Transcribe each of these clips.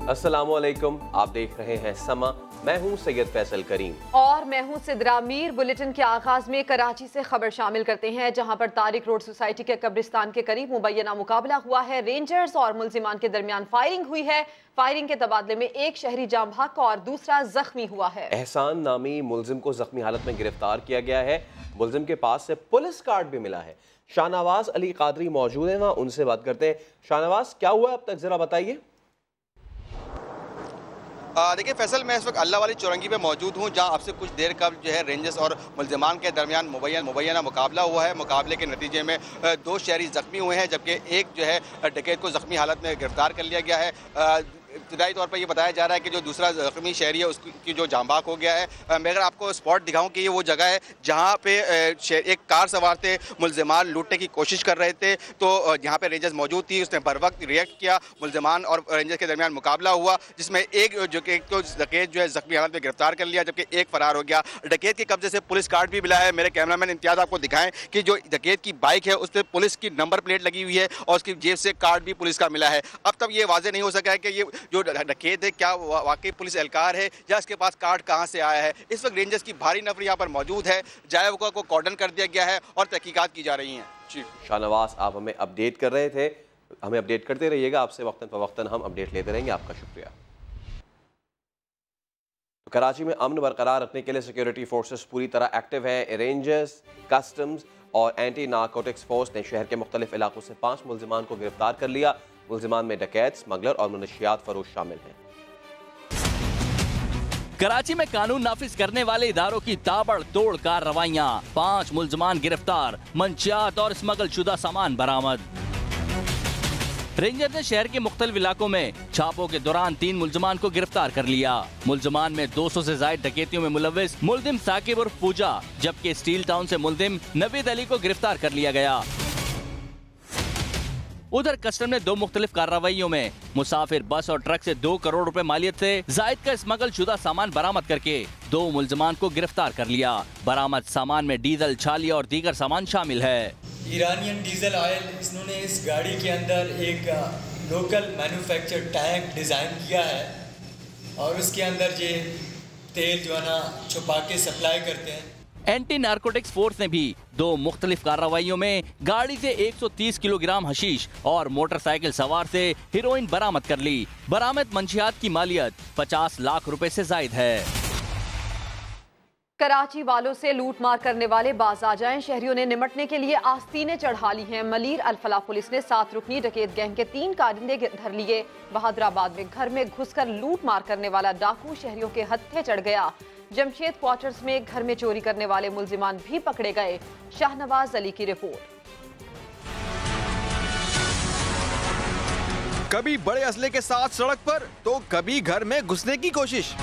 अस्सलामुअलैकुम, आप देख रहे हैं समा। मैं हूं सैयद फैसल करीम और मैं हूं सिद्रा मीर। बुलेटिन के आगाज में कराची से खबर शामिल करते हैं, जहां पर तारिक रोड सोसाइटी के कब्रिस्तान के करीब मुबैना मुकाबला हुआ है। रेंजर्स और मुल्जिमान के दरमियान फायरिंग हुई है। फायरिंग के तबादले में एक शहरी जाम बहक और दूसरा जख्मी हुआ है। एहसान नामी मुल्जिम को जख्मी हालत में गिरफ्तार किया गया है। मुल्जिम के पास से पुलिस कार्ड भी मिला है। शाहनवाज अली कादरी मौजूद है, वहां उनसे बात करते हैं। शाहनवाज, क्या हुआ अब तक, जरा बताइए। देखिए फैसल, मैं इस वक्त अल्लाह वाली चौरंगी पे मौजूद हूँ, जहाँ आपसे कुछ देर कब जो है रेंजर्स और मुल्जिमान के दरमियान मुबैना मुकाबला हुआ है। मुकाबले के नतीजे में 2 शहरी जख्मी हुए हैं, जबकि एक जो है डकैत को जख्मी हालत में गिरफ्तार कर लिया गया है। इब्तदाई तौर पर ये बताया जा रहा है कि जो दूसरा जख्मी शहरी है उसकी जो जांबाक हो गया है। मैं अगर आपको स्पॉट दिखाऊं कि ये वो जगह है जहां पे एक कार सवार थे, मुल्जिमान लूटने की कोशिश कर रहे थे, तो यहाँ पे रेंजर्स मौजूद थी। उसने बर वक्त रिएक्ट किया। मुल्जिमान और रेंजर्स के दरमियान मुकाबला हुआ, जिसमें एक डकैत जो है जख्मी हालत में गिरफ्तार कर लिया, जबकि एक फरार हो गया। डकैत के कब्जे से पुलिस कार्ड भी मिला है। मेरे कैमरामैन इम्तियाज आपको दिखाएं कि जो डकैत की बाइक है उस पर पुलिस की नंबर प्लेट लगी हुई है और उसकी जेब से कार्ड भी पुलिस का मिला है। अब तक ये वाजे नहीं हो सका है कि ये जो डकैत है क्या वाकई पुलिस एहलकार है या इसके पास कार्ड कहां से आया है। इस वक्त रेंजर्स की भारी नफरी यहाँ पर मौजूद है। जायका को कॉर्डन कर दिया गया है और तहकीकात की जा रही हैं। जी शाहनवाज, आप हमें अपडेट कर रहे थे, हमें अपडेट करते रहिएगा। आपसे वक्तन फवक्तन हम अपडेट लेते रहेंगे। आपका शुक्रिया। तो कराची में अमन बरकरार रखने के लिए सिक्योरिटी फोर्सेस पूरी तरह एक्टिव है। रेंजर्स, कस्टम्स और एंटी नारकोटिक्स फोर्स ने शहर के मुख्तलिफ इलाकों से 5 मुल्जिमान को गिरफ्तार कर लिया। मुल्जिमान में डकैत, स्मगलर और मुनशियात फरोश शामिल हैं। कराची में कानून नाफिज करने वाले इदारों की ताबड़तोड़ कार्रवाइयां, 5 मुल्जिमान गिरफ्तार, मंशियात और स्मगल शुदा सामान बरामद। रेंजर ने शहर के मुख्तलिफ इलाकों में छापों के दौरान 3 मुल्जिमान को गिरफ्तार कर लिया। मुल्जिमान में 200 से ज्यादा डकैतियों में मुलव्विस मुल्जिम साकिब उर्फ पूजा, जबकि स्टील टाउन से मुल्जिम नवीद अली को गिरफ्तार कर लिया गया। उधर कस्टम ने 2 मुख्तलिफ कार्रवाइयों में मुसाफिर बस और ट्रक से 2 करोड़ रुपए मालियत से जायद का स्मगल शुदा सामान बरामद करके 2 मुल्जिमान को गिरफ्तार कर लिया। बरामद सामान में डीजल, छालिया और दीगर सामान शामिल है। ईरानियन डीजल ऑयल, इन्होंने इस गाड़ी के अंदर एक लोकल मैन्युफैक्चर टैंक डिज़ाइन किया है और उसके अंदर ये तेल जो है ना छुपा के सप्लाई करते हैं। एंटी नारकोटिक्स फोर्स ने भी 2 मुख्तलिफ कार्रवाइयों में गाड़ी से 130 किलोग्राम हशीश और मोटरसाइकिल सवार से हेरोइन बरामद कर ली। बरामद मंशियात की मालियत 50 लाख रुपए से जायद है। कराची वालों से लूट मार करने वाले बाज आ जाएं। शहरियों ने निमटने के लिए आस्तीनें चढ़ा ली हैं। मलीर अल-फलाह पुलिस ने 7 रुकनी डकैत गैंग के 3 कारिंदे धर लिए। बहादुराबाद में घर में घुसकर लूट मार करने वाला डाकू शहरियों के हत्थे चढ़ गया। जमशेद क्वार्टर्स में घर में चोरी करने वाले मुल्जिमान भी पकड़े गए। शाहनवाज अली की रिपोर्ट। कभी बड़े असले के साथ सड़क पर तो कभी घर में घुसने की कोशिश।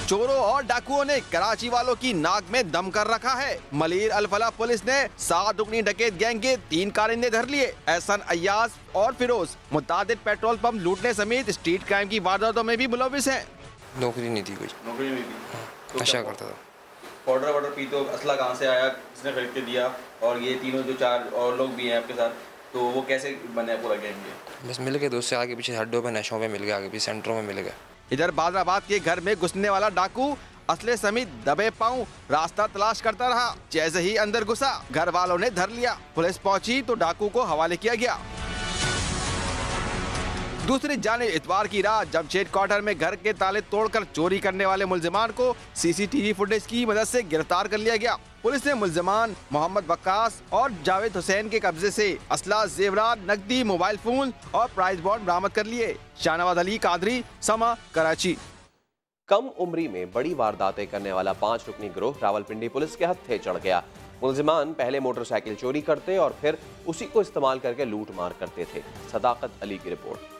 चोरों और डाकुओं ने कराची वालों की नाक में दम कर रखा है। मलीर अल-फलाह पुलिस ने 7 रुकनी डकैत गैंग के 3 कारिंदे धर लिए। एहसन, अय्याज और फिरोज मुतादिद पेट्रोल पंप लूटने समेत स्ट्रीट क्राइम की वारदातों में भी मुलव्विस हैं। नौकरी नहीं थी, कोई नौकरी नहीं थी, नशा करता था। पाउडर पी तो असला कहाँ से आया, किसने खरीद के दिया, और ये तीनों जो 4 और लोग भी हैं आपके साथ, तो वो कैसे बने पूरा गैंग? बस मिल गए दोस्त से, आगे पीछे हड्डों पे, नशों पे मिल गए, आगे पीछे सेंटरों में मिल गए। इधर बादराबाद के घर में घुसने वाला डाकू असले समेत दबे पांव रास्ता तलाश करता रहा। जैसे ही अंदर घुसा, घर वालों ने धर लिया। पुलिस पहुंची तो डाकू को हवाले किया गया। दूसरी जानिब इतवार की रात जमशेद क्वार्टर में घर के ताले तोड़कर चोरी करने वाले मुल्जिमान को सीसीटीवी फुटेज की मदद से गिरफ्तार कर लिया गया। पुलिस ने मुल्जिमान मोहम्मद वक्कास और जावेद हुसैन के कब्जे से असला, जेवरात, नकदी, मोबाइल फोन और प्राइज बॉन्ड बरामद कर लिए। शाहनवाज अली कादरी, समा, कराची। कम उम्री में बड़ी वारदातें करने वाला 5 रुकनी गिरोह रावलपिंडी पुलिस के हत्थे चढ़ गया। मुल्जिमान पहले मोटरसाइकिल चोरी करते और फिर उसी को इस्तेमाल करके लूट मार करते थे। सदाकत अली की रिपोर्ट।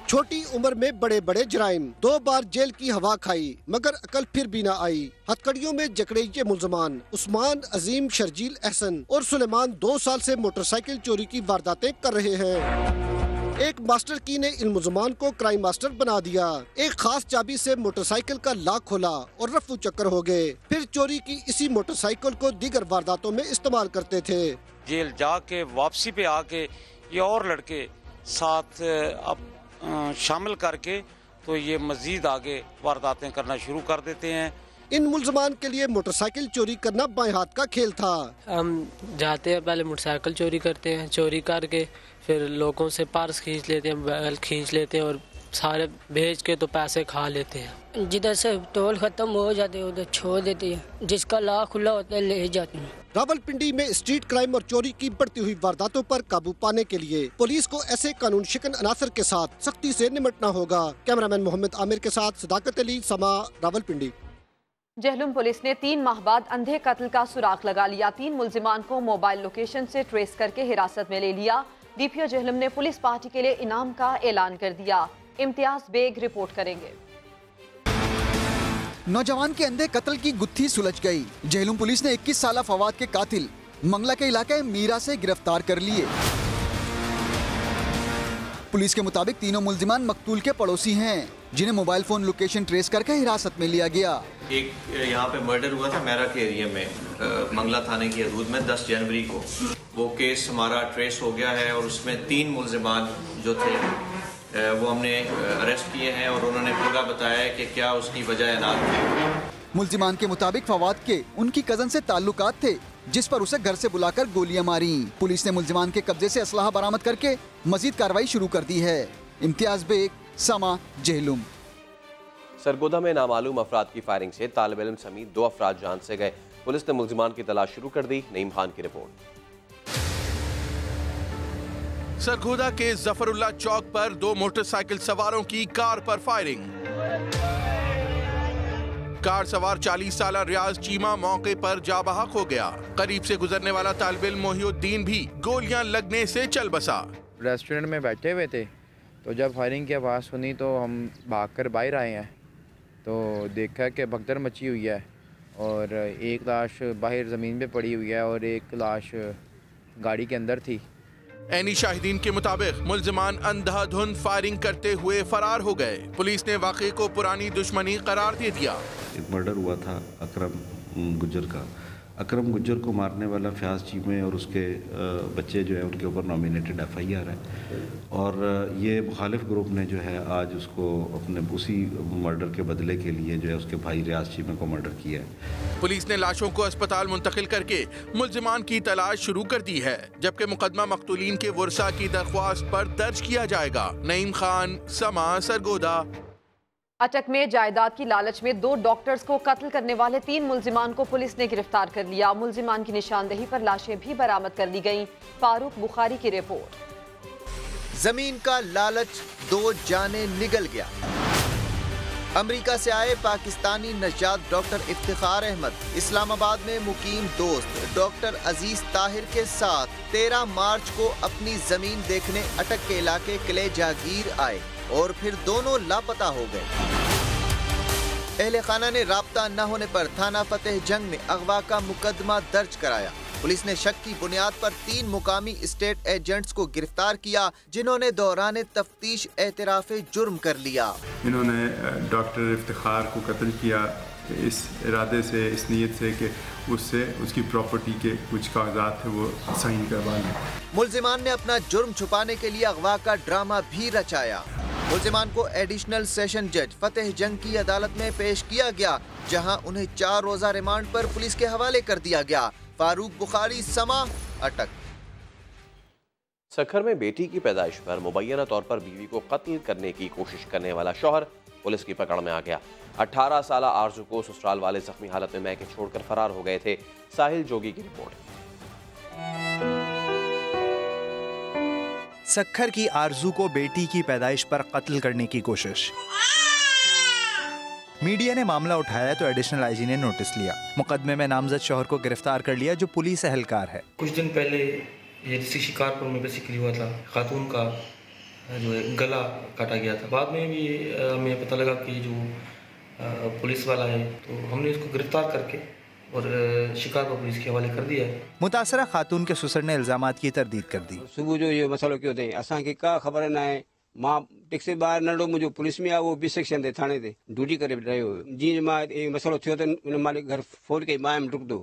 छोटी उम्र में बड़े बड़े जराइम, 2 बार जेल की हवा खाई मगर अकल फिर भी न आई। हथकड़ियों में जकड़े ये मुल्जिमान उस्मान, अजीम, शर्जील, एहसन और सुलेमान 2 साल से मोटरसाइकिल चोरी की वारदातें कर रहे हैं। एक मास्टर की ने इन मुल्जिमान को क्राइम मास्टर बना दिया। एक खास चाबी से मोटरसाइकिल का लॉक खोला और रफू चक्कर हो गए। फिर चोरी की इसी मोटरसाइकिल को दीगर वारदातों में इस्तेमाल करते थे। जेल जाके वापसी पे आके या और लड़के साथ अब शामिल करके तो ये मजीद आगे वारदातें करना शुरू कर देते हैं। इन मुल्जमान के लिए मोटरसाइकिल चोरी करना बाएं हाथ का खेल था। हम जाते हैं, पहले मोटरसाइकिल चोरी करते हैं, चोरी करके फिर लोगों से पर्स खींच लेते हैं, बैग खींच लेते हैं और सारे भेज के तो पैसे खा लेते हैं। जिधर से टोल खत्म हो जाते हैं उधर छोड़ देते हैं, जिसका ला खुला होता है ले जाते हैं। रावलपिंडी में स्ट्रीट क्राइम और चोरी की बढ़ती हुई वारदातों पर काबू पाने के लिए पुलिस को ऐसे कानून शिकन अनासर के साथ सख्ती से निपटना होगा। कैमरामैन मोहम्मद आमिर के साथ सदाकत अली, समा, रावलपिंडी। जहलुम पुलिस ने 3 माह बाद अंधे कत्ल का सुराग लगा लिया। 3 मुल्जिमान को मोबाइल लोकेशन से ट्रेस करके हिरासत में ले लिया। डीपीओ जहलुम ने पुलिस पार्टी के लिए इनाम का ऐलान कर दिया। इम्तियाज बेग रिपोर्ट करेंगे। नौजवान के अंधे कत्ल की गुत्थी सुलझ गई। जहलुम पुलिस ने 21 साला फवाद के कातिल मंगला के इलाके मीरा से गिरफ्तार कर लिए। पुलिस के मुताबिक तीनों मुल्जिमान मकतूल के पड़ोसी हैं, जिन्हें मोबाइल फोन लोकेशन ट्रेस करके हिरासत में लिया गया। एक यहाँ पे मर्डर हुआ था मेरा के एरिया में, मंगला थाने की हदूद में 10 जनवरी को। वो केस हमारा ट्रेस हो गया है और उसमें 3 मुल्जिमान जो थे वो हमने अरेस्ट किए हैं और उन्होंने पूरा बताया है कि क्या उसकी वजह एनात थी। मुल्जिमान के मुताबिक फवाद के उनकी कजन से ताल्लुकात थे, जिस पर उसे घर से बुलाकर गोलियां मारी। पुलिस ने मुल्जिमान के कब्जे से असलाहा बरामद करके मजीद कार्रवाई शुरू कर दी है। इम्तियाज बेग, समा, जहलुम। सरगोदा में नामालूम अफराद की फायरिंग से तालिब इल्म समेत 2 अफराद जान से गए। पुलिस ने मुल्जिमान की तलाश शुरू कर दी। नईम खान की रिपोर्ट। सरगोदा के जफरुल्ला चौक पर 2 मोटरसाइकिल सवारों की कार पर फायरिंग। कार सवार 40 साला रियाज चीमा मौके पर जा बहक हो गया। करीब से गुजरने वाला तालिब इल्म मोहिउद्दीन भी गोलियां लगने से चल बसा। रेस्टोरेंट में बैठे हुए थे तो जब फायरिंग की आवाज़ सुनी तो हम भागकर बाहर आए हैं, तो देखा कि भगदड़ मची हुई है और एक लाश बाहर ज़मीन पे पड़ी हुई है और एक लाश गाड़ी के अंदर थी। ऐनी शाहिदीन के मुताबिक मुल्जिमान अंधाधुंध फायरिंग करते हुए फरार हो गए। पुलिस ने वाक़े को पुरानी दुश्मनी करार दे दिया। एक मर्डर हुआ था अकरम गुज्जर का। अकरम गुज्जर को मारने वाला फयाज चीमे और उसके बच्चे जो है उनके ऊपर नॉमिनेटेड FIR है और ये मुखालिफ ग्रुप ने जो है आज उसको अपने उसी मर्डर के बदले के लिए जो है उसके भाई रियाज चीमे को मर्डर किया है। पुलिस ने लाशों को अस्पताल मुंतकिल करके मुल्जिमान की तलाश शुरू कर दी है, जबकि मुकदमा मकतूलीन के वर्सा की दरख्वास्त पर दर्ज किया जाएगा। नईम खान, समा, सरगोदा। अटक में जायदाद की लालच में 2 डॉक्टर्स को कत्ल करने वाले 3 मुल्जिमान को पुलिस ने गिरफ्तार कर लिया। मुल्जिमान की निशानदेही पर लाशें भी बरामद कर ली गईं। फारूक बुखारी की रिपोर्ट। जमीन का लालच 2 जाने निगल गया। अमेरिका से आए पाकिस्तानी नजात डॉक्टर इफ्तिखार अहमद इस्लामाबाद में मुकीम दोस्त डॉक्टर अजीज ताहिर के साथ 13 मार्च को अपनी जमीन देखने अटक के इलाके किले जागीर आए और फिर दोनों लापता हो गए। अहले खाना ने राब्ता न होने पर थाना फतेह जंग में अगवा का मुकदमा दर्ज कराया। पुलिस ने शक की बुनियाद पर 3 मुकामी स्टेट एजेंट्स को गिरफ्तार किया, जिन्होंने दौरान तफ्तीश एतराफ़े जुर्म कर लिया। इन्होंने डॉक्टर इफ्तिखार को कत्ल किया इस इरादे से, इस नीयत से कि उससे उसकी प्रॉपर्टी के कुछ कागजात थे वो साइन करवा लें। मुल्जिमान ने अपना जुर्म छुपाने के लिए अगवा का ड्रामा भी रचाया। मुल्जिमान को एडिशनल सेशन जज फतेह जंग की अदालत में पेश किया गया, जहां उन्हें 4 रोज़ा रिमांड पर पुलिस के हवाले कर दिया गया। फारूक बुखारी, समा, अटक। सखर में बेटी की पैदाइश पर मुबैना तौर पर बीवी को कत्ल करने की कोशिश करने वाला शौहर पुलिस की पकड़ में आ गया। 18 साला आरजू को ससुराल वाले जख्मी हालत में मैके छोड़कर फरार हो गए थे। साहिल जोगी की रिपोर्ट। सखर की आरजू को बेटी की पैदाइश पर कत्ल करने की कोशिश। मीडिया ने मामला उठाया तो एडिशनल आईजी ने नोटिस लिया। मुकदमे में नामजद शौहर को गिरफ्तार कर लिया, जो पुलिस एहलकार है। कुछ दिन पहले ये शिकारपुर में बेसिकली हुआ था, खातून का जो है गला काटा गया था। बाद में भी हमें पता लगा कि जो पुलिस वाला है, तो हमने इसको गिरफ्तार करके और शिकारपुर पुलिस के हवाले कर दिया है। मुतासरा खातून के ससुर ने इल्जामात की तरदीद कर दी। सुबह जो ये मसलो क्यों थे असांखे का ख़बर न आहे। मां टैक्सी ॿाहिरि नंढो मुंहिंजो पुलिस में आहे, उहो 20 सेक्शन ते थाणे ते ड्यूटी करे रहियो हुयो। जीअं मां मसलो थियो त उन मालिक घर फोन कई, मां डुकंदो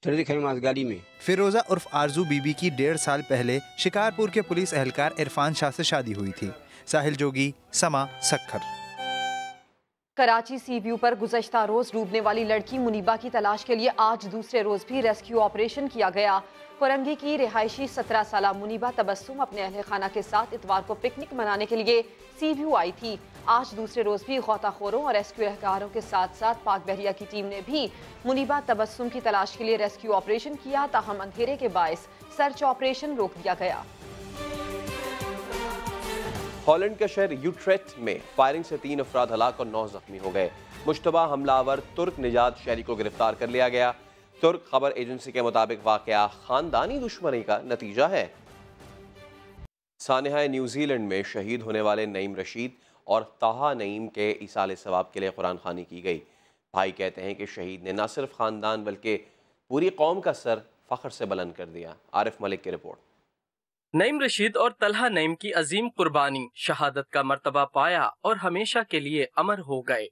चढ़े थे गाड़ी में। फिरोजा उर्फ आरजू बीबी की 1.5 साल पहले शिकारपुर के पुलिस एहलकार इरफान शाह से शादी हुई थी। साहिल जोगी, समा, सक्खर। कराची सी व्यू पर गुज़श्ता रोज डूबने वाली लड़की मुनीबा की तलाश के लिए आज दूसरे रोज भी रेस्क्यू ऑपरेशन किया गया। कोरंगी की रिहायशी 17 साला मुनीबा तबस्सुम अपने अहले खाना के साथ इतवार को पिकनिक मनाने के लिए सी व्यू आई थी। आज दूसरे रोज भी गौताखोरों और रेस्क्यू एहलकारों के साथ साथ पाक बहरिया की टीम ने भी मुनीबा तबस्सुम की तलाश के लिए रेस्क्यू ऑपरेशन किया। ताहम अंधेरे के बायस सर्च ऑपरेशन रोक दिया गया। हॉलैंड के शहर यूट्रेक्ट में फायरिंग से 3 अफराद हलाक और 9 जख्मी हो गए। मुश्तबा हमलावर तुर्क निजात शहरी को गिरफ्तार कर लिया गया। तुर्क खबर एजेंसी के मुताबिक वाकया खानदानी दुश्मनी का नतीजा है। सानिहा न्यूजीलैंड में शहीद होने वाले नईम रशीद और ताहा नईम के ईसाल सवाब के लिए कुरान खानी की गई। भाई कहते हैं कि शहीद ने न सिर्फ खानदान बल्कि पूरी कौम का सर फख्र से बुलंद कर दिया। आरिफ मलिक की रिपोर्ट। नईम रशीद और तलहा नईम की अजीम कुर्बानी शहादत का मर्तबा पाया और हमेशा के लिए अमर हो गए।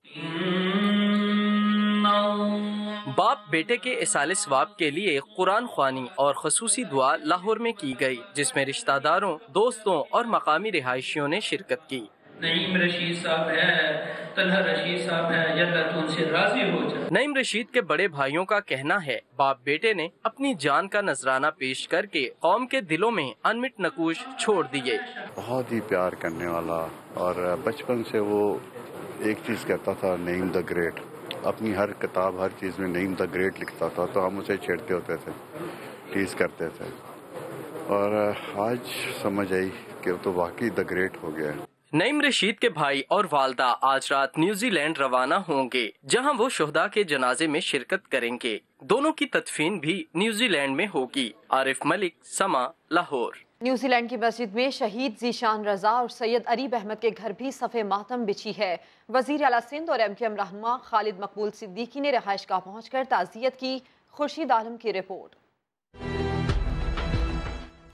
बाप बेटे के इसाले सवाब के लिए कुरान ख्वानी और खसूसी दुआ लाहौर में की गई, जिसमें रिश्तेदारों, दोस्तों और मकामी रिहायशियों ने शिरकत की। नईम रशीद साहब है, तलहा रशीद साहब है, या अल्लाह तू उनसे राजी हो जाए। नईम रशीद के बड़े भाइयों का कहना है बाप बेटे ने अपनी जान का नजराना पेश करके कौम के दिलों में अनमिट नकूश छोड़ दिए। बहुत ही प्यार करने वाला, और बचपन से वो एक चीज कहता था, नईम द ग्रेट। अपनी हर किताब, हर चीज में नईम द ग्रेट लिखता था, तो हम उसे छेड़ते होते थे, टीज करते थे, और आज समझ आई कि वो तो वाकई द ग्रेट हो गया है। नईम रशीद के भाई और वालदा आज रात न्यूजीलैंड रवाना होंगे, जहां वो शुहदा के जनाजे में शिरकत करेंगे। दोनों की तदफीन भी न्यूजीलैंड में होगी। आरिफ मलिक, समा, लाहौर। न्यूजीलैंड की मस्जिद में शहीद ज़ीशान रजा और सैयद अरीब अहमद के घर भी सफ़े मातम बिछी है। वज़ीर आला सिंध और MKM रहनुमा खालिद मकबूल सिद्दीकी ने रहायशगाह पहुंचकर ताज़ियत की। खुर्शीद आलम की रिपोर्ट।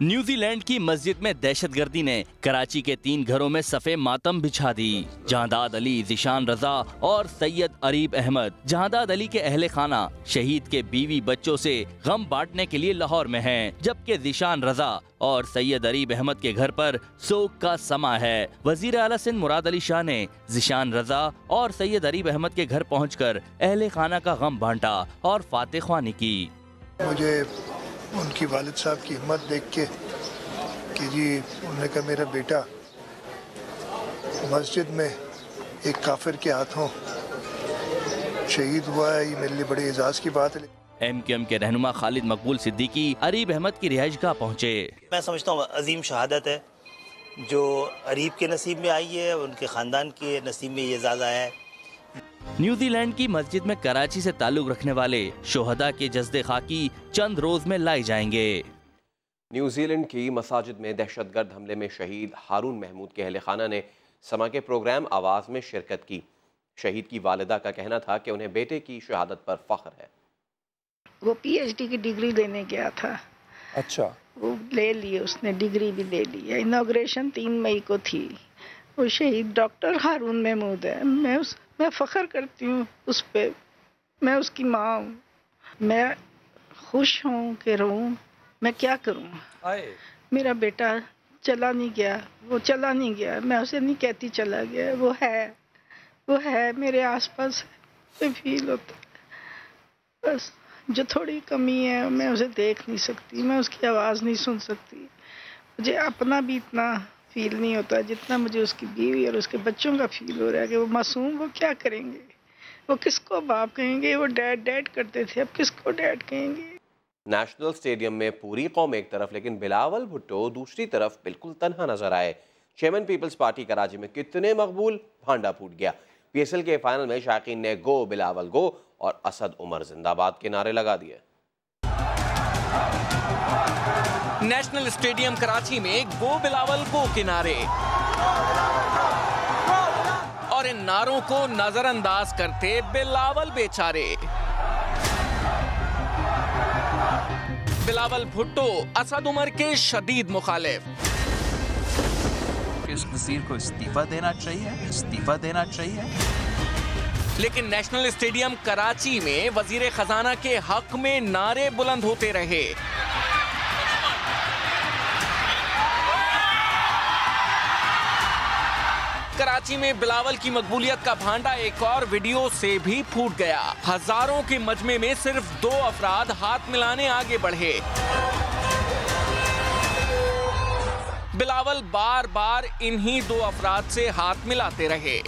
न्यूजीलैंड की मस्जिद में दहशतगर्दी ने कराची के 3 घरों में सफ़े मातम बिछा दी। जहांदाद अली, ज़ीशान रजा और सैयद अरीब अहमद, जहांदाद अली के अहले खाना शहीद के बीवी बच्चों से गम बांटने के लिए लाहौर में हैं, जबकि ज़ीशान रजा और सैयद अरीब अहमद के घर पर सोग का समा है। वज़ीर आला सिंध मुराद अली शाह ने ज़ीशान रजा और सैयद अरीब अहमद के घर पहुंचकर अहले खाना का गम बांटा और फातिह ख्वानी की। मुझे उनकी वालिद साहब की हिम्मत देख के कि जी, उन्होंने कहा मेरा बेटा मस्जिद में एक काफिर के हाथों शहीद हुआ है, ये मेरे लिए बड़े एजाज की बात है। MKM के रहनुमा खालिद मकबूल सिद्दीकी अरीब अहमद की रिहाइशगाह पहुँचे। मैं समझता हूँ अजीम शहादत है जो अरीब के नसीब में आई है, उनके ख़ानदान के नसीब में ये एजाज़ आया है। न्यूजीलैंड की मस्जिद में कराची से ताल्लुक रखने वाले शोहदा के जस्दे खाकी चंद रोज में लाए जाएंगे। न्यूजीलैंड की मसाजिद में दहशतगर्द हमले में शहीद हारून महमूद के अहले खाना ने समा के प्रोग्राम आवाज़ में शिरकत की। शहीद की वालिदा का कहना था कि उन्हें बेटे की शहादत पर फख्र है। वो PhD की डिग्री लेने गया था। अच्छा। वो ले ली, उसने डिग्री भी ले ली है। इनॉग्रेशन 3 मई को थी। वो शहीद डॉक्टर हारून महमूद है। मैं फ़ख्र करती हूँ उस पर। मैं उसकी माँ हूँ। मैं खुश हूँ कि रहूँ। मैं क्या करूँ। मेरा बेटा चला नहीं गया, वो चला नहीं गया। मैं उसे नहीं कहती चला गया, वो है मेरे आसपास है, फील होता है। बस जो थोड़ी कमी है, मैं उसे देख नहीं सकती, मैं उसकी आवाज़ नहीं सुन सकती। मुझे अपना भी इतना फील नहीं होता जितना मुझे उसकी बीवी और उसके बच्चों का फील हो रहा है कि वो मासूम, वो क्या करेंगे, वो किसको बाप कहेंगे। वो डैड करते थे, अब किसको डैड कहेंगे। नेशनल स्टेडियम में पूरी कौम एक तरफ लेकिन बिलावल भुट्टो दूसरी तरफ बिल्कुल तन्हा नजर आए। चेयरमैन पीपल्स पार्टी कराची में कितने मकबूल, भांडा फूट गया। PSL के फाइनल में शाकीन ने गो बिलावल गो और असद उमर जिंदाबाद के नारे लगा दिए। नेशनल स्टेडियम कराची में गो बिलावल गो के नारे, और इन नारों को नजरअंदाज करते बिलावल बेचारे। बिलावल भुट्टो असद उमर के शदीद मुखालिफ। इस वजीर को इस्तीफा देना चाहिए, इस्तीफा देना चाहिए। लेकिन नेशनल स्टेडियम कराची में वजीर खजाना के हक में नारे बुलंद होते रहे। कराची में बिलावल की मकबूलियत का भांडा एक और वीडियो से भी फूट गया। हजारों के मजमे में सिर्फ 2 अफराद हाथ मिलाने आगे बढ़े। बिलावल बार बार इन्हीं 2 अफराद से हाथ मिलाते रहे।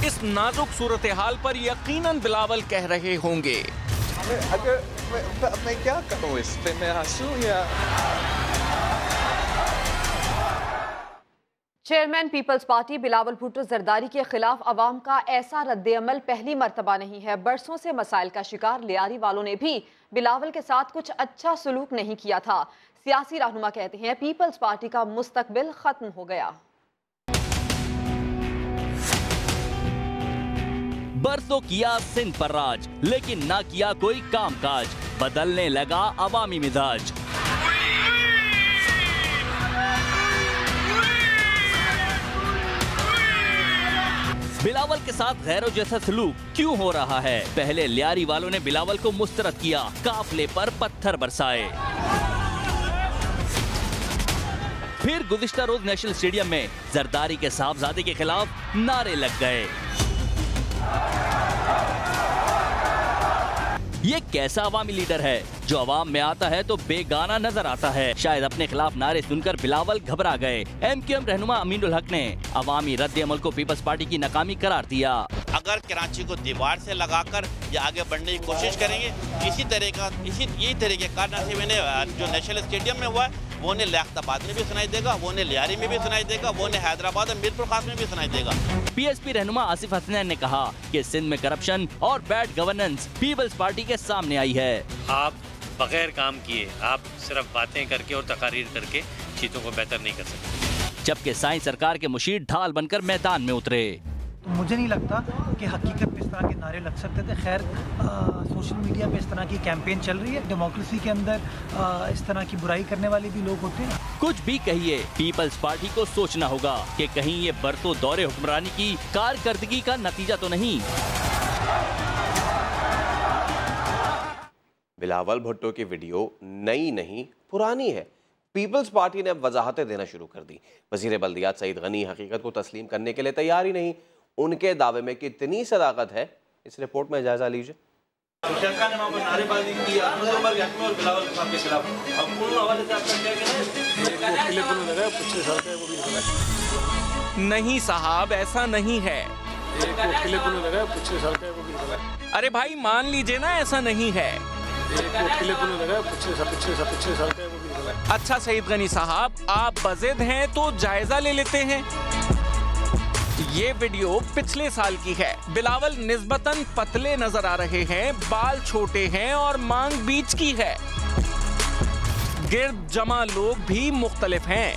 इस नाजुक सूरत हाल पर यकीनन बिलावल कह रहे होंगे, अगर मैं क्या करूं इस पे, मैं हंसूं या। Chairman Peoples Party Bilawal Bhutto Zardari के खिलाफ अवाम का ऐसा रद्द-ए-अमल पहली मर्तबा नहीं है। बरसों से मसाइल का शिकार लियारी वालों ने भी बिलावल के साथ कुछ अच्छा सलूक नहीं किया था। सियासी रहनुमा कहते हैं पीपल्स पार्टी का मुस्तकबिल खत्म हो गया। बरसों किया सिंध पर राज, लेकिन ना किया कोई कामकाज, बदलने लगा अवामी मिजाज। बिलावल के साथ गैरों जैसा सलूक क्यों हो रहा है? पहले लियारी वालों ने बिलावल को मुस्तरद किया, काफले पर पत्थर बरसाए। फिर गुज़िश्ता रोज नेशनल स्टेडियम में जरदारी के साहबजादे के खिलाफ नारे लग गए। ये कैसा अवामी लीडर है जो अवाम में आता है तो बेगाना नजर आता है? शायद अपने खिलाफ नारे सुनकर बिलावल घबरा गए। MQM रहनुमा अमीनुल हक ने अवामी रद्द अमल को पीपल्स पार्टी की नाकामी करार दिया। अगर कराची को दीवार से लगाकर या आगे बढ़ने की कोशिश करेंगे, यही तरीके का नसीब जो नेशनल स्टेडियम में हुआ है वो उन्हें लियाकताबाद में भी सुनाई देगा, वो उन्हें लियारी में भी सुनाई देगा, वो उन्हें हैदराबाद और मीरपुर खास में भी सुनाई देगा। PSP रहनुमा आसिफ हसनैन ने कहा कि सिंध में करप्शन और बैड गवर्नेंस पीपल्स पार्टी के सामने आई है। आप बगैर काम किए, आप सिर्फ बातें करके और तकारीर करके चीजों को बेहतर नहीं कर सकते। जबकि साईं सरकार के मुशीर ढाल बनकर मैदान में उतरे। तो मुझे नहीं लगता कि हकीकत में इस तरह के नारे लग सकते थे। खैर सोशल मीडिया पे इस तरह की कैंपेन चल रही है। डेमोक्रेसी के अंदर इस तरह की बुराई करने वाले भी लोग होते हैं। कुछ भी कहिए, पीपल्स पार्टी को सोचना होगा कि कहीं ये बरसों दौरे हुक्मरानी की कारकर्दगी का नतीजा तो नहीं। बिलावल भुट्टो की वीडियो नई नहीं पुरानी है। पीपल्स पार्टी ने अब वजाहतें देना शुरू कर दी। वजीर बल्दियात सईद गनी हकीकत को तस्लीम करने के लिए तैयार ही नहीं। उनके दावे में कितनी सदाकत है, इस रिपोर्ट में जायजा लीजिए। नहीं साहब, ऐसा नहीं है। अरे भाई मान लीजिए ना, ऐसा नहीं है। अच्छा सईद गनी साहब, आप बज़िद हैं तो जायजा ले लेते हैं। ये वीडियो पिछले साल की है। बिलावल निस्बतन पतले नजर आ रहे हैं, बाल छोटे हैं और मांग बीच की है। गिर्द जमा लोग भी मुख्तलिफ हैं।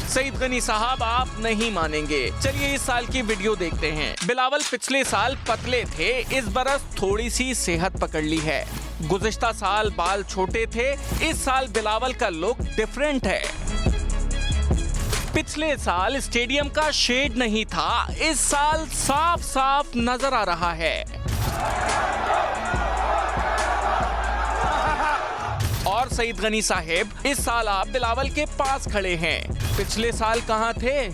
सईद गनी साहब, आप नहीं मानेंगे। चलिए इस साल की वीडियो देखते हैं। बिलावल पिछले साल पतले थे, इस बरस थोड़ी सी सेहत पकड़ ली है। गुज़िश्ता साल बाल छोटे थे, इस साल बिलावल का लुक डिफरेंट है। पिछले साल स्टेडियम का शेड नहीं था, इस साल साफ साफ नजर आ रहा है। और सईद गनी साहिब, इस साल आप बिलावल के पास खड़े हैं, पिछले साल कहां थे?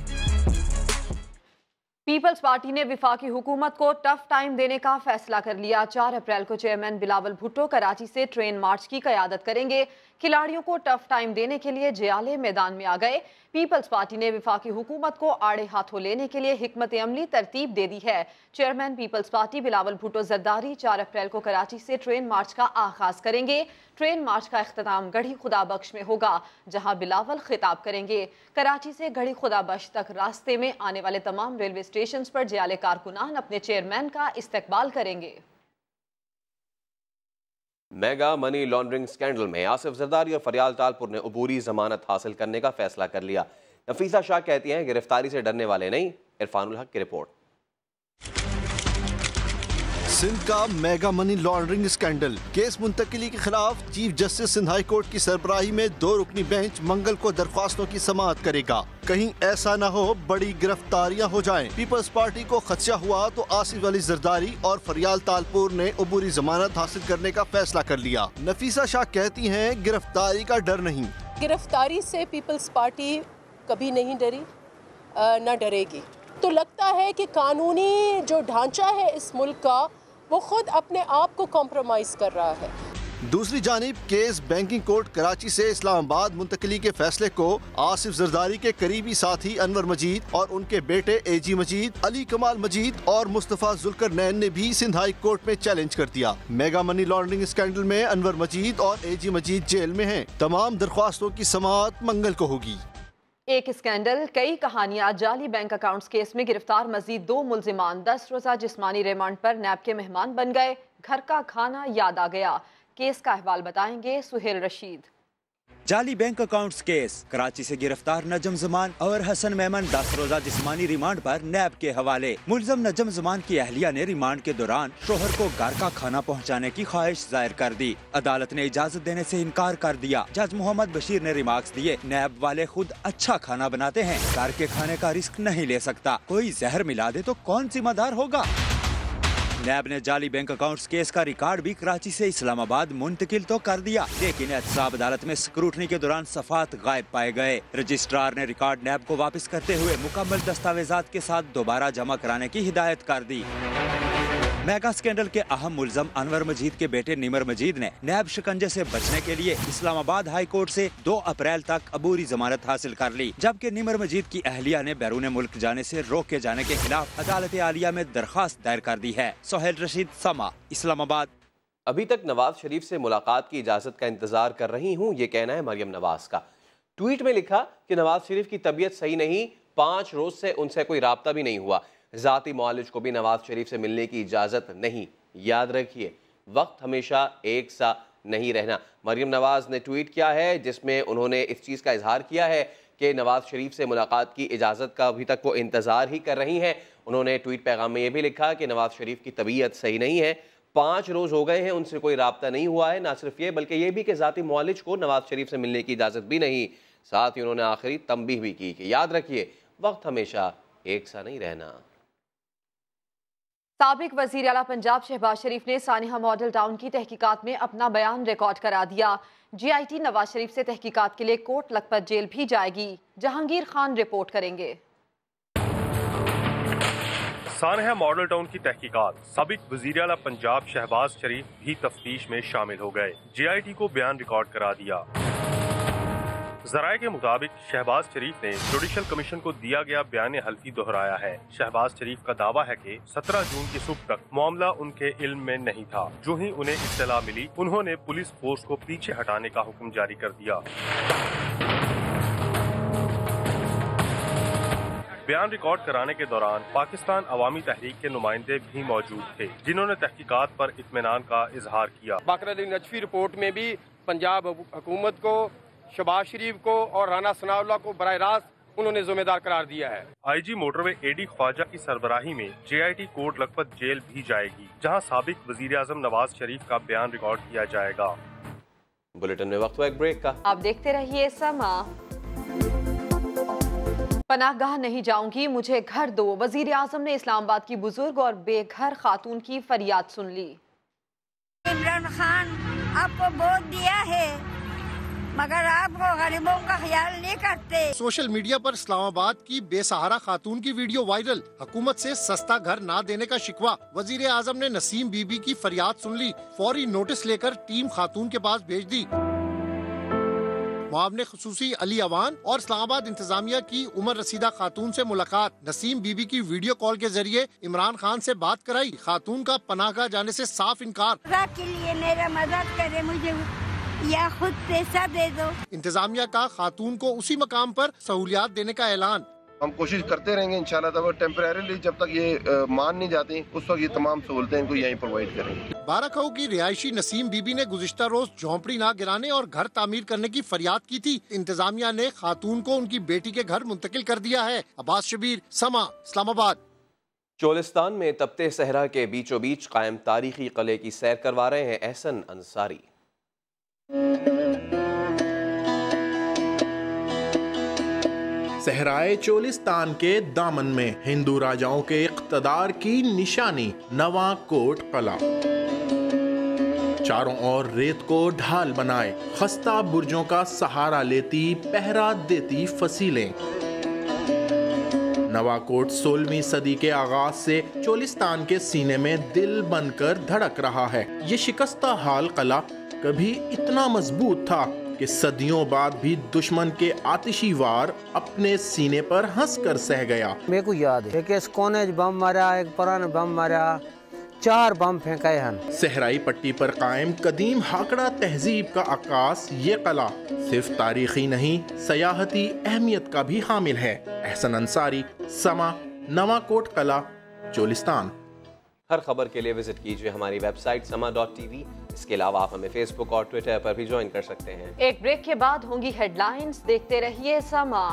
पीपल्स पार्टी ने विफाकी हुकूमत को टफ टाइम देने का फैसला कर लिया। 4 अप्रैल को चेयरमैन बिलावल भुट्टो कराची से ट्रेन मार्च की क़यादत करेंगे। खिलाड़ियों को टफ टाइम देने के लिए जियाले मैदान में आ गए। पीपल्स पार्टी ने विफाकी हुकूमत को आड़े हाथों लेने के लिए हिकमत अमली तरतीब दे दी है। Chairman Peoples Party Bilawal Bhutto Zardari 4 April को कराची से ट्रेन मार्च का आगाज करेंगे। ट्रेन मार्च का इख्तिताम गढ़ी खुदा बख्श में होगा, जहां बिलावल खिताब करेंगे। कराची से गढ़ी खुदा बख्श तक रास्ते में आने वाले तमाम रेलवे स्टेशन पर जियाले कारकुनान अपने चेयरमैन का इस्तकबाल करेंगे। मेगा मनी लॉन्ड्रिंग स्कैंडल में आसिफ जरदारी और फरियाल तालपुर ने अबूरी जमानत हासिल करने का फैसला कर लिया। नफीसा शाह कहती हैं गिरफ्तारी से डरने वाले नहीं। इरफानुल हक की रिपोर्ट। सिंध का mega money laundering scandal. Case मुंतकिली के खिलाफ chief justice Sindh high court की सरबराही में 2 रुकनी बेंच मंगल को दरख्वास्तों की समाअत करेगा। कहीं ऐसा न हो बड़ी गिरफ्तारियां हो जाएं। पीपल्स पार्टी को खदशा हुआ तो आसिफ अली जरदारी और फरियाल तालपुर ने अबूरी जमानत हासिल करने का फैसला कर लिया। नफीसा शाह कहती हैं गिरफ्तारी का डर नहीं। गिरफ्तारी से पीपल्स पार्टी कभी नहीं डरी, न डरेगी। तो लगता है कि कानूनी जो ढांचा है इस मुल्क का वो खुद अपने आप को कॉम्प्रोमाइज कर रहा है। दूसरी जानिब केस बैंकिंग कोर्ट कराची से इस्लामाबाद मुंतकिली के फैसले को आसिफ जरदारी के करीबी साथी अनवर मजीद और उनके बेटे एजी मजीद, अली कमाल मजीद और मुस्तफा जुल्करनैन ने भी सिंध हाई कोर्ट में चैलेंज कर दिया। मेगा मनी लॉन्ड्रिंग स्कैंडल में अनवर मजीद और एजी मजीद जेल में हैं। तमाम दरख्वास्तों की समाअत मंगल को होगी। एक स्कैंडल, कई कहानियां, जाली बैंक अकाउंट्स केस में गिरफ्तार मजीद 2 मुल्जिमान 10 रोजा जिस्मानी रिमांड पर नैब के मेहमान बन गए। घर का खाना याद आ गया। केस का अहवाल बताएंगे सुहेल रशीद। जाली बैंक अकाउंट्स केस, कराची से गिरफ्तार नजम जमान और हसन मेमन 10 रोजा जिस्मानी रिमांड पर नैब के हवाले। मुलजम नजम जमान की अहलिया ने रिमांड के दौरान शोहर को घर का खाना पहुंचाने की ख्वाहिश जाहिर कर दी। अदालत ने इजाजत देने से इनकार कर दिया। जज मोहम्मद बशीर ने रिमार्क्स दिए, नैब वाले खुद अच्छा खाना बनाते हैं, घर के खाने का रिस्क नहीं ले सकता, कोई जहर मिला दे तो कौन जिम्मेदार होगा। नैब ने जाली बैंक अकाउंट्स केस का रिकॉर्ड भी कराची से इस्लामाबाद मुंतकिल तो कर दिया, लेकिन एहतसाब अदालत में स्क्रूटनी के दौरान सफात गायब पाए गए। रजिस्ट्रार ने रिकॉर्ड नैब को वापस करते हुए मुकम्मल दस्तावेजात के साथ दोबारा जमा कराने की हिदायत कर दी। मेगा स्कैंडल के अहम मुलजम अनवर मजीद के बेटे निमर मजीद ने नैब शिकंजे से बचने के लिए इस्लामाबाद हाई कोर्ट से 2 अप्रैल तक अबूरी जमानत हासिल कर ली, जबकि निमर मजीद की अहलिया ने बैरून मुल्क जाने से रोके जाने के खिलाफ अदालत आलिया में दरखास्त दायर कर दी है। सुहेल रशीद, समा, इस्लामाबाद। अभी तक नवाज शरीफ से मुलाकात की इजाजत का इंतजार कर रही हूँ, ये कहना है मरियम नवाज का। ट्वीट में लिखा कि नवाज शरीफ की तबीयत सही नहीं, 5 रोज से उनसे कोई राब्ता भी नहीं हुआ। ज़ाती मुआलिज को भी नवाज शरीफ से मिलने की इजाज़त नहीं। याद रखिए, वक्त हमेशा एक सा नहीं रहना। मरियम नवाज ने ट्वीट किया है जिसमें उन्होंने इस चीज़ का इजहार किया है कि नवाज शरीफ से मुलाकात की इजाज़त का अभी तक वो इंतज़ार ही कर रही हैं। उन्होंने ट्वीट पैगाम में ये भी लिखा कि नवाज शरीफ की तबीयत सही नहीं है, 5 रोज़ हो गए हैं, उनसे कोई राब्ता नहीं हुआ है। ना सिर्फ ये बल्कि ये भी कि ज़ाती मुआलिज को नवाज शरीफ से मिलने की इजाज़त भी नहीं। साथ ही उन्होंने आखिरी तंबीह भी की कि याद रखिए, वक्त हमेशा एक सा नहीं रहना। साबिक वज़ीर आला पंजाब शहबाज शरीफ ने सानिया मॉडल टाउन की तहकीकात में अपना बयान रिकॉर्ड करा दिया। GIT नवाज शरीफ से तहकीकात के लिए कोट लखपत जेल भी जाएगी। जहांगीर खान रिपोर्ट करेंगे। सानिया मॉडल टाउन की तहकीकात, साबिक वज़ीर आला पंजाब शहबाज शरीफ भी तफ्तीश में शामिल हो गए। GIT को बयान रिकॉर्ड करा दिया। जराये के मुताबिक शहबाज शरीफ ने जुडिशल कमीशन को दिया गया बयान हल्फी दोहराया है। शहबाज शरीफ का दावा है कि 17 जून की सुबह तक मामला उनके इल्म में नहीं था। जो ही उन्हें इत्तला मिली, उन्होंने पुलिस फोर्स को पीछे हटाने का हुक्म जारी कर दिया। बयान रिकॉर्ड कराने के दौरान पाकिस्तान अवामी तहरीक के नुमाइंदे भी मौजूद थे, जिन्होंने तहकीकात पर इत्मीनान का इजहार किया। बाकर अली नजफी रिपोर्ट में भी पंजाब हुकूमत को, शहबाज शरीफ को और राना सनाउल्लाह को बराह रास्त उन्होंने जिम्मेदार करार दिया है। IG मोटरवे AD ख्वाजा की सरबराही में JIT कोट लखपत जेल भी जाएगी, जहां साबिक वजीर आजम नवाज शरीफ का बयान रिकॉर्ड किया जाएगा। बुलेटिन में वक्त हुआ एक ब्रेक का। आप देखते रहिए समा। पनाहगाह नहीं जाऊंगी, मुझे घर दो। वजीर आजम ने इस्लामाबाद की बुजुर्ग और बेघर खातून की फरियाद सुन ली। इमरान खान आपको वोट दिया है मगर आप वो गरीबों का ख्याल नहीं करते। सोशल मीडिया पर इस्लामाबाद की बेसहारा खातून की वीडियो वायरल। हुकूमत से सस्ता घर ना देने का शिकवा। वजीर आजम ने नसीम बीबी की फरियाद सुन ली। फौरी नोटिस लेकर टीम खातून के पास भेज दी। मुआवने खुसूसी अली अवान और इस्लामाबाद इंतजामिया की उमर रसीदा खातून से मुलाकात। नसीम बीबी की वीडियो कॉल के जरिए इमरान खान से बात कराई। खातून का पनाहगाह जाने से साफ इनकार। के लिए मेरा मदद करे, मुझे या खुद पैसा दे दो। इंतजामिया का खातून को उसी मकाम पर सहूलियात देने का ऐलान। हम कोशिश करते रहेंगे इंशाल्लाह, तब टेम्परेरीली जब तक ये मान नहीं जाती उस वक्त ये तमाम सहूलतें इनको यहीं प्रोवाइड करेंगे। बाराखाऊ की रिहायशी नसीम बीबी ने गुज़िश्ता रोज झोंपड़ी ना गिराने और घर तामीर करने की फरियाद की थी। इंतजामिया ने खातून को उनकी बेटी के घर मुंतकिल कर दिया है। अब्बास शबीर, समा, इस्लामाबाद। चोलिस्तान में तपते सहरा के बीचों बीच कायम तारीखी किले की सैर करवा रहे हैं एहसन अंसारी। सहराए चोलिस्तान के दामन में हिंदू राजाओं के इक़्तिदार की निशानी नवाकोट किला। चारों ओर रेत को ढाल बनाए खस्ता बुर्जों का सहारा लेती पहरा देती फसीलें। नवाकोट 16वीं सदी के आगाज से चोलिस्तान के सीने में दिल बनकर धड़क रहा है। ये शिकस्ता हाल किला कभी इतना मजबूत था कि सदियों बाद भी दुश्मन के आतिशी वार अपने सीने पर हंसकर सह गया। मेरे को याद है कि इस कोने बम मारा, एक पुराना बम मारा, 4 बम फेंके हैं। सहराई पट्टी पर कायम कदीम हाकड़ा तहजीब का आकाश ये किला सिर्फ तारीखी नहीं सयाहती अहमियत का भी हामिल है। एहसन अंसारी, समा, नवाकोट किला, चोलिस्तान। हर खबर के लिए विजिट कीजिए हमारी वेबसाइट sama.tv। इसके अलावा आप हमें फेसबुक और ट्विटर पर भी ज्वाइन कर सकते हैं। एक ब्रेक के बाद होंगी हेडलाइंस, देखते रहिए समा।